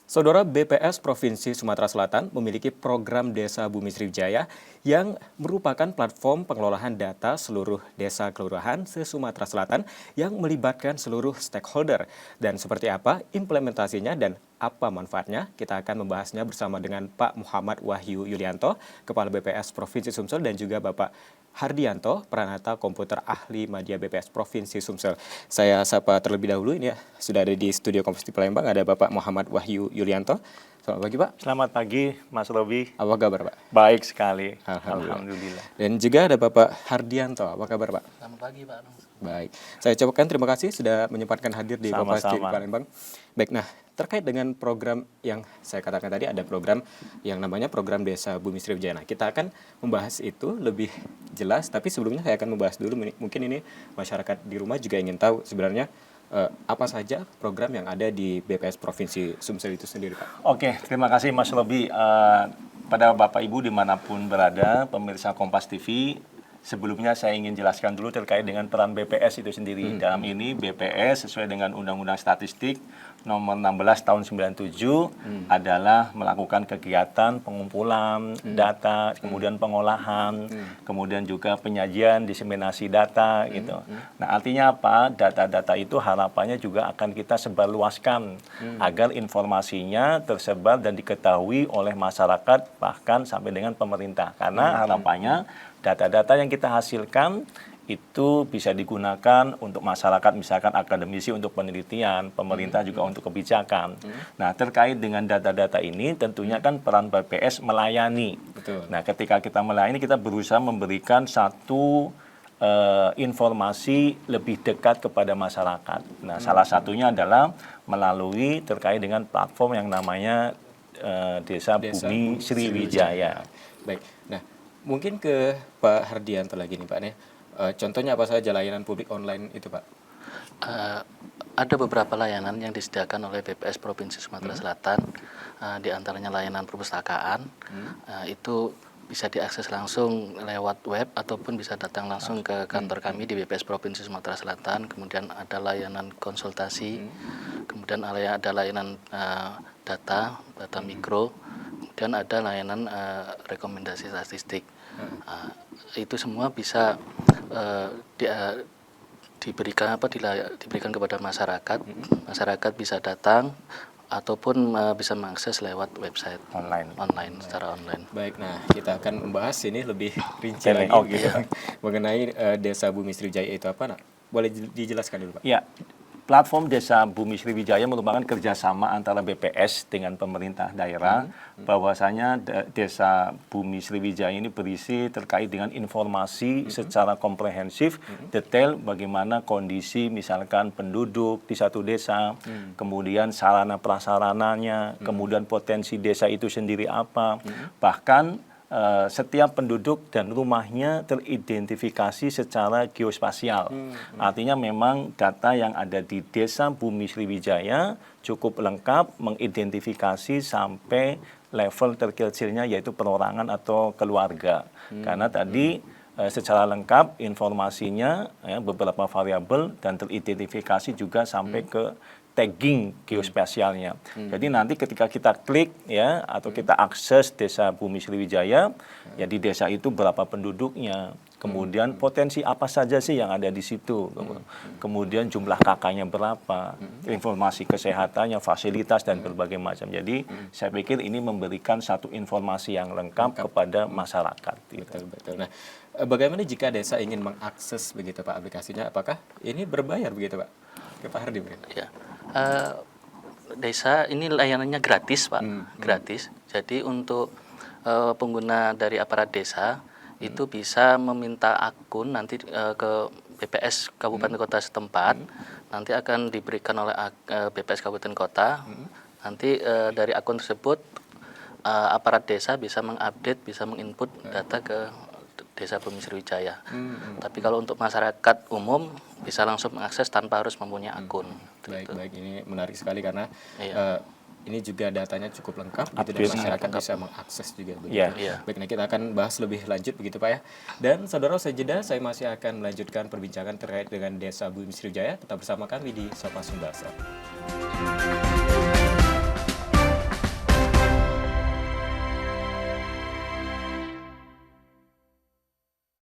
Saudara, BPS Provinsi Sumatera Selatan memiliki program Desa Bumi Sriwijaya yang merupakan platform pengelolaan data seluruh desa kelurahan se-Sumatera Selatan yang melibatkan seluruh stakeholder. Dan seperti apa implementasinya dan apa manfaatnya, kita akan membahasnya bersama dengan Pak Muhammad Wahyu Yulianto, Kepala BPS Provinsi Sumsel, dan juga Bapak Hardianto, Pranata Komputer Ahli Madya BPS Provinsi Sumsel. Saya sapa terlebih dahulu, ini ya, sudah ada di studio Kompas TV Palembang, ada Bapak Muhammad Wahyu Yulianto. Selamat pagi, Pak. Selamat pagi, Mas Robi. Apa kabar, Pak? Baik sekali. Alhamdulillah. Dan juga ada Bapak Hardianto. Apa kabar, Pak? Selamat pagi, Pak. Baik. Saya ucapkan terima kasih sudah menyempatkan hadir di Kompas TV Palembang. Baik, nah terkait dengan program yang saya katakan tadi, ada program yang namanya program Desa Bumi Sriwijaya. Nah, kita akan membahas itu lebih jelas, tapi sebelumnya saya akan membahas dulu, mungkin ini masyarakat di rumah juga ingin tahu sebenarnya apa saja program yang ada di BPS Provinsi Sumsel itu sendiri, Pak. Oke, terima kasih Mas Robi. Pada Bapak Ibu dimanapun berada, pemirsa Kompas TV, sebelumnya saya ingin jelaskan dulu terkait dengan peran BPS itu sendiri. Dalam ini BPS sesuai dengan Undang-Undang Statistik nomor 16 tahun 97 adalah melakukan kegiatan pengumpulan data, kemudian pengolahan, kemudian juga penyajian, diseminasi data gitu. Nah, artinya apa? Data-data itu harapannya juga akan kita sebarluaskan agar informasinya tersebar dan diketahui oleh masyarakat bahkan sampai dengan pemerintah. Karena harapannya data-data yang kita hasilkan itu bisa digunakan untuk masyarakat, misalkan akademisi untuk penelitian, pemerintah juga untuk kebijakan. Nah, terkait dengan data-data ini tentunya kan peran BPS melayani. Betul. Nah, ketika kita melayani, kita berusaha memberikan satu informasi lebih dekat kepada masyarakat. Nah, salah satunya adalah melalui terkait dengan platform yang namanya Desa Bumi Sriwijaya. Baik, nah mungkin ke Pak Hardianto lagi nih, Pak. Contohnya apa saja layanan publik online itu, Pak? Ada beberapa layanan yang disediakan oleh BPS Provinsi Sumatera Selatan, di antaranya layanan perpustakaan, itu bisa diakses langsung lewat web ataupun bisa datang langsung ke kantor kami di BPS Provinsi Sumatera Selatan. Kemudian ada layanan konsultasi, kemudian ada layanan data mikro, kemudian ada layanan rekomendasi statistik. Itu semua bisa diberikan kepada masyarakat. Masyarakat bisa datang ataupun bisa mengakses lewat website secara online. Baik, nah kita akan membahas ini lebih rinci lagi gitu, mengenai Desa Bumi Sriwijaya itu apa, nak? Boleh dijelaskan dulu, Pak? Ya, platform Desa Bumi Sriwijaya merupakan kerjasama antara BPS dengan pemerintah daerah, bahwasanya Desa Bumi Sriwijaya ini berisi terkait dengan informasi secara komprehensif, detail bagaimana kondisi misalkan penduduk di satu desa, kemudian sarana prasarananya, kemudian potensi desa itu sendiri apa, bahkan setiap penduduk dan rumahnya teridentifikasi secara geospasial. Artinya memang data yang ada di Desa Bumi Sriwijaya cukup lengkap mengidentifikasi sampai level terkecilnya, yaitu perorangan atau keluarga. Karena tadi secara lengkap informasinya, beberapa variabel dan teridentifikasi juga sampai ke tagging geospasialnya. Jadi nanti ketika kita klik ya atau kita akses Desa Bumi Sriwijaya, ya di desa itu berapa penduduknya, kemudian potensi apa saja sih yang ada di situ, kemudian jumlah kakaknya berapa, informasi kesehatannya, fasilitas dan berbagai macam. Jadi saya pikir ini memberikan satu informasi yang lengkap kepada masyarakat. Betul. Nah, bagaimana jika desa ingin mengakses begitu, Pak, aplikasinya? Apakah ini berbayar begitu, Pak? Ke Pak Hardi mungkin. Ya. Desa ini layanannya gratis, Pak, gratis. Jadi untuk pengguna dari aparat desa itu bisa meminta akun nanti ke BPS Kabupaten Kota setempat, nanti akan diberikan oleh BPS Kabupaten Kota. Nanti dari akun tersebut aparat desa bisa mengupdate, bisa menginput data ke Desa Bumi Sriwijaya. Tapi kalau untuk masyarakat umum bisa langsung mengakses tanpa harus mempunyai akun. Baik, ini menarik sekali karena ini juga datanya cukup lengkap gitu, dan masyarakat bisa mengakses juga begitu. Baik, nah kita akan bahas lebih lanjut begitu, Pak ya. Dan saudara, sejeda saya masih akan melanjutkan perbincangan terkait dengan Desa Bumi Sriwijaya. Tetap bersama kami di Sapa Sumbawa.